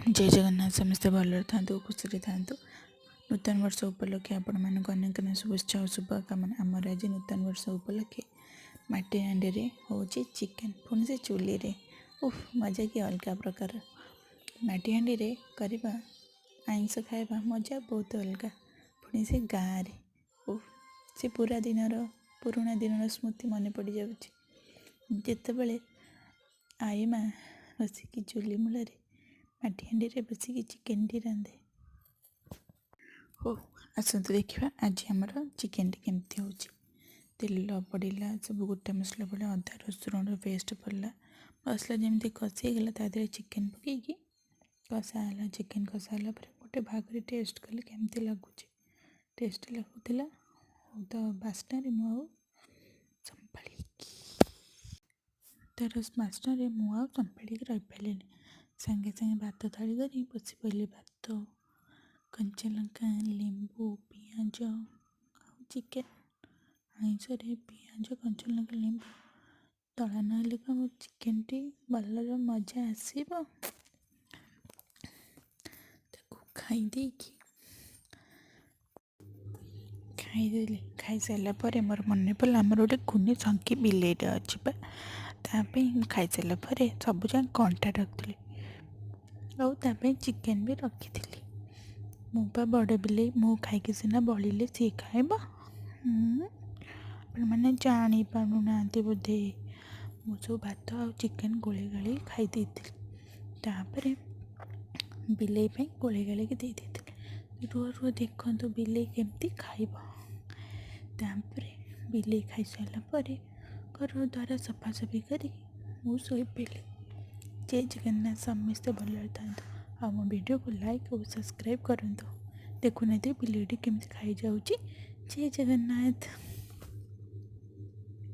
जय जगन्नाथ समस्ते भलरे था खुशी था। नूतन वर्ष उपलक्षे आपण मानक अनेक शुभेच्छा और शुभकामना। आमर आज नूतन वर्ष उपलक्षे माटी हांडी हूँ चिकेन पुणी से चुली रे उफ मजा कि अलग प्रकार। माटी हांडी करवा आइंस खाଇବା मजा बहुत अलग। पुणी से गाँव रे उफ से पूरा पुराणा दिन स्मृति मन पड़ जाऊँगी जितेबले आई माँ बसिकी चुली मूल माटी हांडी बसिकी चिकेन टी रांधे। हो आसतु देखा आज आमर चिकेन टी केमती हो। तेल पड़ा सब गोटा मसला पड़ा अदा रसुण पेस्ट पड़ा मसला जमी कषीगला तादेह चिकेन पकईकि कषाला। चिकेन कषाला गोटे भाग टेस्ट कले केमती लगुच टेस्ट लगुला तो बास्ना मु संभाली तार बास्ना मुझे संभाली रही पारे सांगे सांगे भात थाली कर बसी पड़े। भात कंचा लंका लेंबू पिंज चिकेन आइंस पिंज कंचा लंका लेंबू दला ना चिकेन टी भलर मजा आसब। खाईदे खाई सारापर मोर मन पड़ा आमर गोटे कुनी संकी बिलेटा अच्छी खाई सारापर सब जगह कंटा रखी और चिकेन भी रखी थी। मुझे बड़ बिले मु खाई सीना बड़े सी खाइब मैंने जानी पाना बोधे मु सब भात आ चिकेन गोले गाली खाई तापर बिले गोले गाली दे रुह रुह देखु बिले केमती खाइब। बिले खाई सारापर घर द्वारा सफासफी कर शोई पड़ी। जय जगन्नाथ समस्ते भलरे था। मो वीडियो को लाइक और सब्सक्राइब करूँ। देखुना बिलेटी केमती खाई जाऊँगी। जय जगन्नाथ।